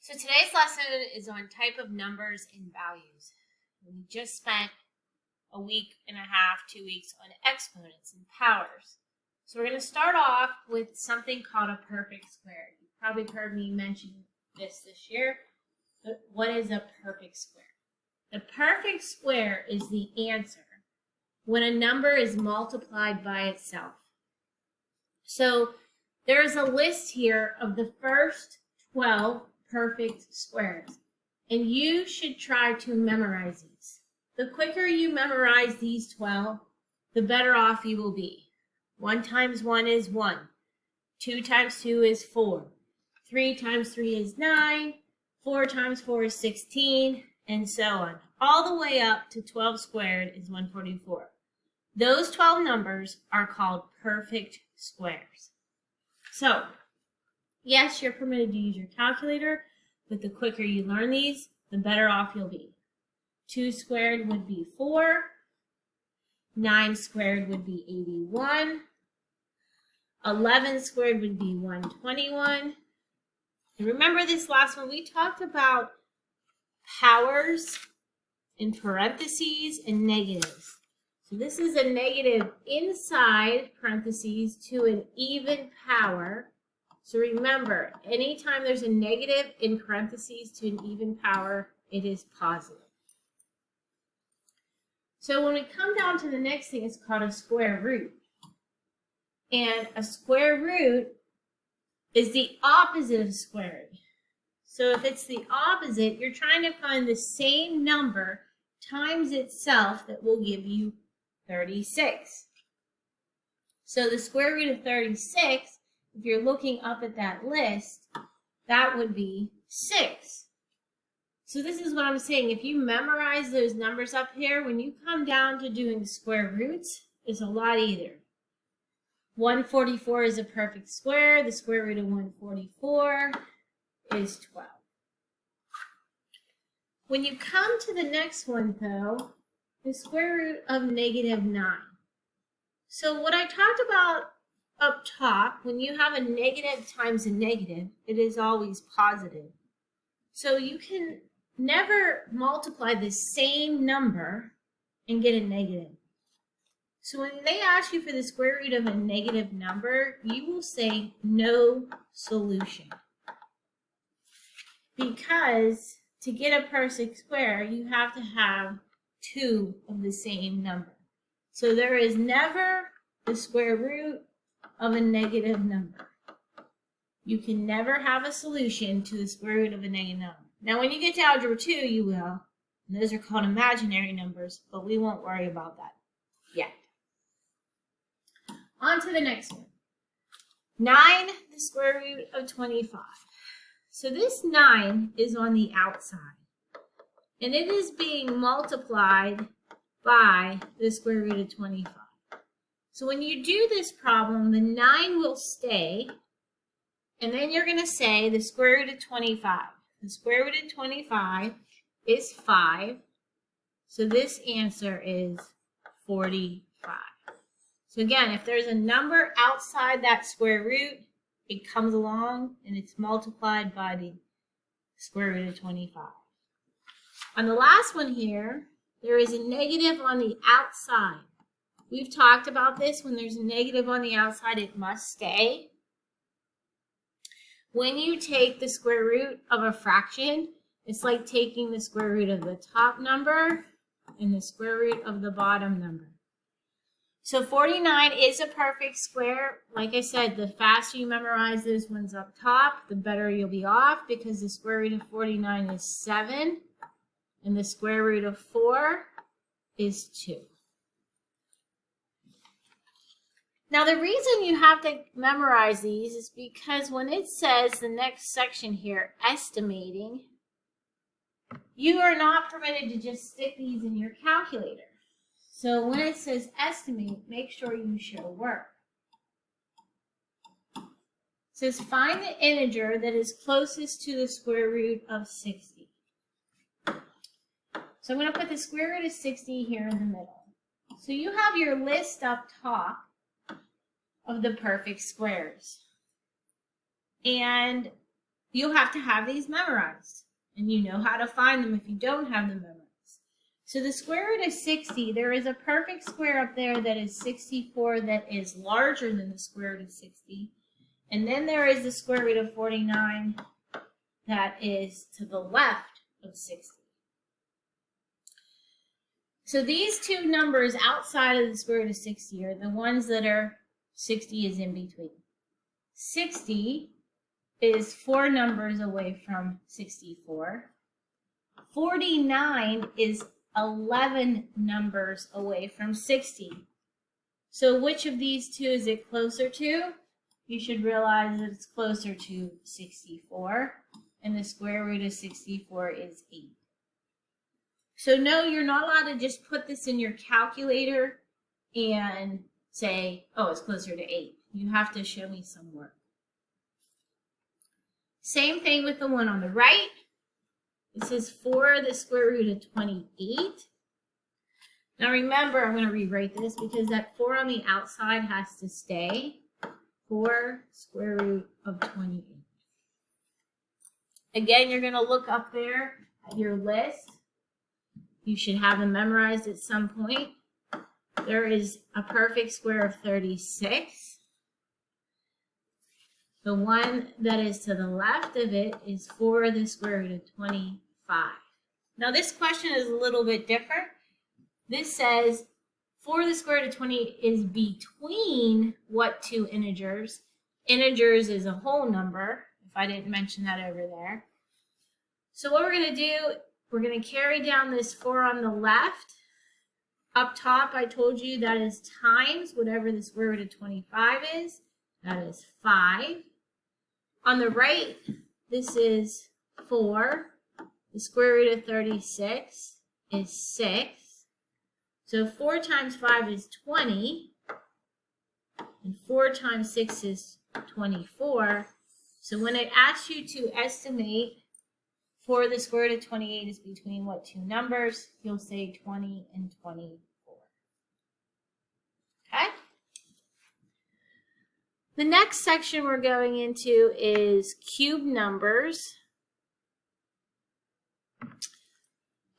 So today's lesson is on type of numbers and values. We just spent a week and a half, 2 weeks on exponents and powers. So we're going to start off with something called a perfect square. You've probably heard me mention this year, but what is a perfect square? The perfect square is the answer when a number is multiplied by itself. So there is a list here of the first 12 perfect squares, and you should try to memorize these. The quicker you memorize these 12, the better off you will be. 1 times 1 is 1. 2 times 2 is 4. 3 times 3 is 9. 4 times 4 is 16, and so on. All the way up to 12 squared is 144. Those 12 numbers are called perfect squares. So, yes, you're permitted to use your calculator, but the quicker you learn these, the better off you'll be. 2 squared would be 4. 9 squared would be 81. 11 squared would be 121. And remember this last one, we talked about powers in parentheses and negatives. So this is a negative inside parentheses to an even power. So remember, anytime there's a negative in parentheses to an even power, it is positive. So when we come down to the next thing, it's called a square root. And a square root is the opposite of square root. So if it's the opposite, you're trying to find the same number times itself that will give you 36. So the square root of 36, if you're looking up at that list, that would be 6. So this is what I'm saying. If you memorize those numbers up here, when you come down to doing square roots, it's a lot easier. 144 is a perfect square. The square root of 144 is 12. When you come to the next one, though, the square root of negative 9. So what I talked about up top, when you have a negative times a negative, it is always positive. So you can never multiply the same number and get a negative. So when they ask you for the square root of a negative number, you will say no solution. Because to get a perfect square, you have to have 2 of the same number. So there is never the square root of a negative number. You can never have a solution to the square root of a negative number. Now, when you get to algebra 2, you will. And those are called imaginary numbers, but we won't worry about that yet. On to the next one. 9, the square root of 25. So this 9 is on the outside. And it is being multiplied by the square root of 25. So when you do this problem, the 9 will stay. And then you're going to say the square root of 25. The square root of 25 is 5. So this answer is 45. So again, if there's a number outside that square root, it comes along and it's multiplied by the square root of 25. On the last one here, there is a negative on the outside. We've talked about this. When there's a negative on the outside, it must stay. When you take the square root of a fraction, it's like taking the square root of the top number and the square root of the bottom number. So 49 is a perfect square. Like I said, the faster you memorize those ones up top, the better you'll be off, because the square root of 49 is 7 and the square root of 4 is 2. Now, the reason you have to memorize these is because when it says the next section here, estimating, you are not permitted to just stick these in your calculator. So when it says estimate, make sure you show work. It says find the integer that is closest to the square root of 60. So I'm going to put the square root of 60 here in the middle. So you have your list up top of the perfect squares. And you'll have to have these memorized. And you know how to find them if you don't have them memorized. So the square root of 60, there is a perfect square up there that is 64 that is larger than the square root of 60. And then there is the square root of 49 that is to the left of 60. So these two numbers outside of the square root of 60 are the ones that are 60 is in between. 60 is 4 numbers away from 64. 49 is 11 numbers away from 60. So which of these two is it closer to? You should realize that it's closer to 64, and the square root of 64 is 8. So no, you're not allowed to just put this in your calculator and say, oh, it's closer to 8. You have to show me some work. Same thing with the one on the right. It says 4 the square root of 28. Now remember, I'm going to rewrite this because that 4 on the outside has to stay. 4 square root of 28. Again, you're going to look up there at your list. You should have them memorized at some point. There is a perfect square of 36. The one that is to the left of it is 4 the square root of 25. Now this question is a little bit different. This says 4 the square root of 20 is between what two integers? Integers is a whole number, if I didn't mention that over there. So what we're going to do, we're going to carry down this 4 on the left. Up top, I told you that is times whatever the square root of 25 is. That is 5. On the right, this is 4. The square root of 36 is 6. So 4 times 5 is 20. And 4 times 6 is 24. So when it asks you to estimate 4 the square root of 28 is between what two numbers, you'll say 20 and 24. Okay? The next section we're going into is cube numbers.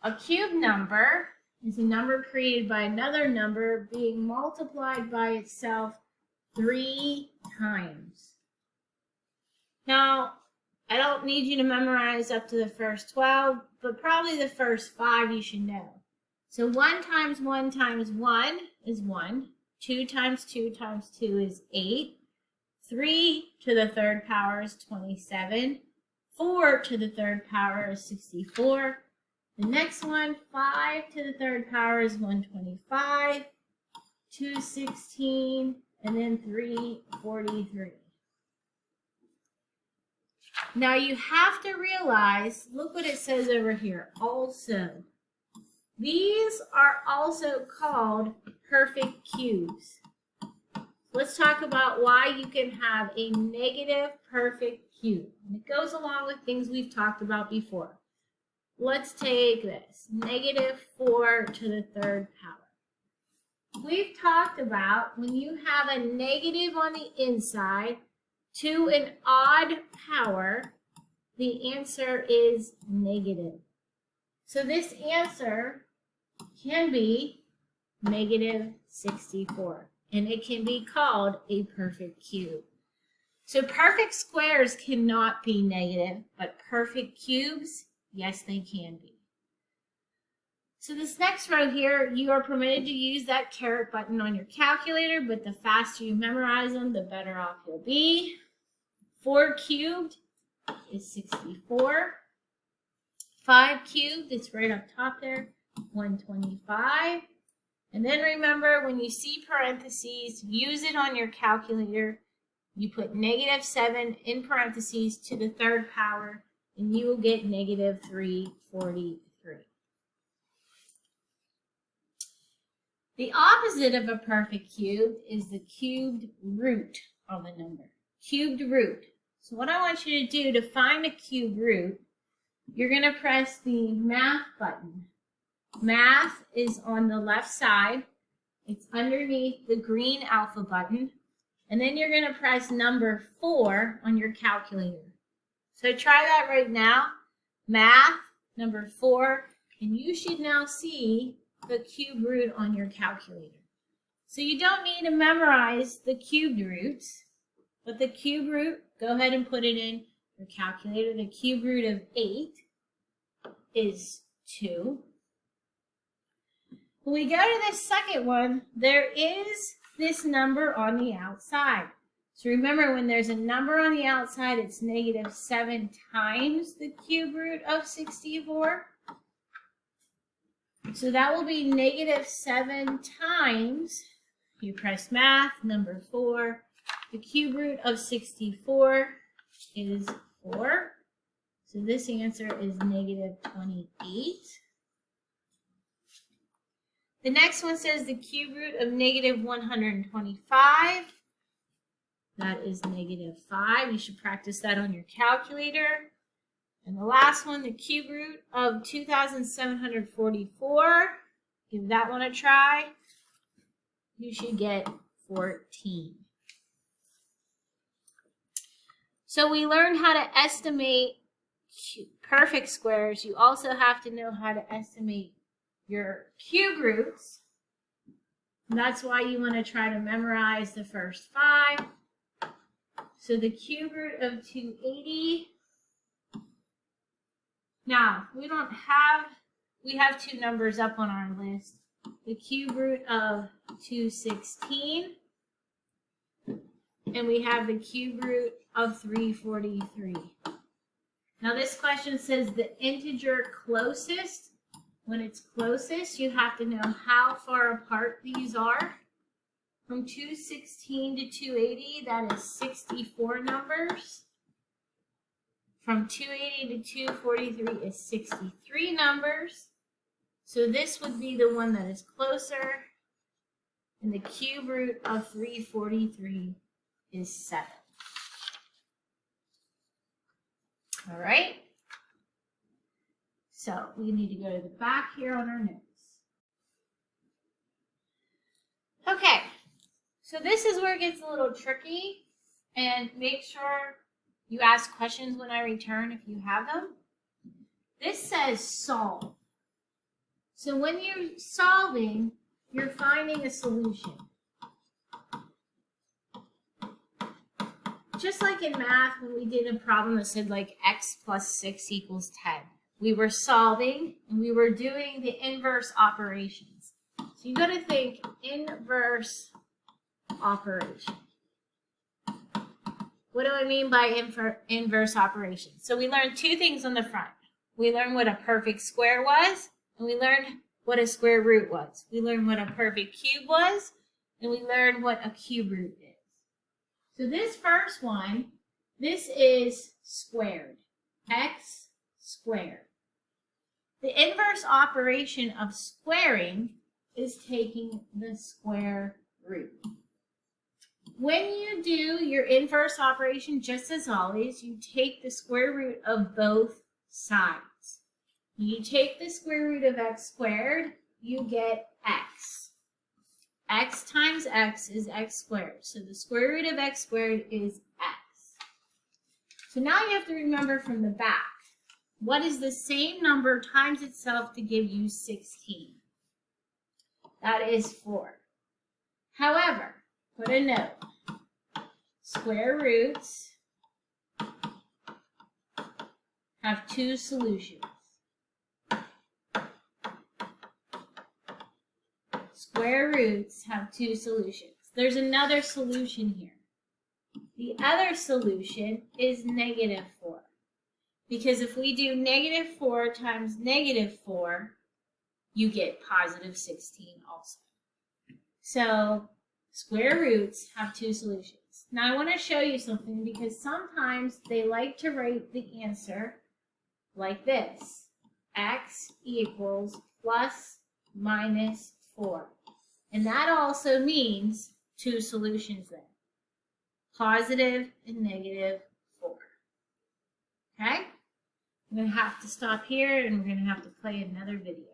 A cube number is a number created by another number being multiplied by itself 3 times. Now, I don't need you to memorize up to the first 12, but probably the first 5 you should know. So 1 times 1 times 1 is 1. 2 times 2 times 2 is 8. 3 to the third power is 27. 4 to the third power is 64. The next one, 5 to the third power is 125. 2, 16, and then 3, 43. Now you have to realize, look what it says over here, also. These are also called perfect cubes. Let's talk about why you can have a negative perfect cube. And it goes along with things we've talked about before. Let's take this, negative 4 to the third power. We've talked about when you have a negative on the inside to an odd power, the answer is negative. So this answer can be negative 64, and it can be called a perfect cube. So perfect squares cannot be negative, but perfect cubes, yes, they can be. So this next row here, you are permitted to use that caret button on your calculator, but the faster you memorize them, the better off you'll be. 4 cubed is 64. 5 cubed, it's right up top there, 125. And then remember, when you see parentheses, use it on your calculator. You put negative 7 in parentheses to the third power, and you will get negative 343. The opposite of a perfect cube is the cubed root of a number. Cubed root. So what I want you to do to find a cubed root, you're going to press the math button. Math is on the left side. It's underneath the green alpha button. And then you're going to press number 4 on your calculator. So try that right now. Math, number 4, and you should now see the cube root on your calculator. So you don't need to memorize the cubed roots, but the cube root, go ahead and put it in your calculator. The cube root of 8 is 2. When we go to the second one, there is this number on the outside. So remember, when there's a number on the outside, it's negative 7 times the cube root of 64. So that will be negative 7 times, you press math, number 4. The cube root of 64 is 4. So this answer is negative 28. The next one says the cube root of negative 125. That is negative 5. You should practice that on your calculator. And the last one, the cube root of 2,744. Give that one a try. You should get 14. So we learned how to estimate perfect squares. You also have to know how to estimate your cube roots. And that's why you want to try to memorize the first 5. So the cube root of 280. Now, we have 2 numbers up on our list. The cube root of 216. And we have the cube root of 343. Now this question says the integer closest. When it's closest, you have to know how far apart these are. From 216 to 280, that is 64 numbers. From 280 to 243 is 63 numbers. So this would be the one that is closer. And the cube root of 343 is 7. All right. So we need to go to the back here on our notes. Okay. So this is where it gets a little tricky, and make sure you ask questions when I return if you have them. This says solve. So when you're solving, you're finding a solution. Just like in math, when we did a problem that said like x plus 6 equals 10, we were solving and we were doing the inverse operations. So you got to think inverse operation. What do I mean by inverse operation? So we learned 2 things on the front. We learned what a perfect square was, and we learned what a square root was. We learned what a perfect cube was, and we learned what a cube root is. So this first one, this is squared, x squared. The inverse operation of squaring is taking the square root. When you do your inverse operation, just as always, you take the square root of both sides. When you take the square root of x squared, you get x. X times x is x squared. So the square root of x squared is x. So now you have to remember from the back, what is the same number times itself to give you 16? That is 4. However, put a note. Square roots have 2 solutions. Square roots have 2 solutions. There's another solution here. The other solution is negative 4. Because if we do negative 4 times negative 4, you get positive 16 also. So square roots have 2 solutions. Now I want to show you something because sometimes they like to write the answer like this. X equals plus minus 4. And that also means 2 solutions then. Positive and negative 4. Okay? I'm going to have to stop here and we're going to have to play another video.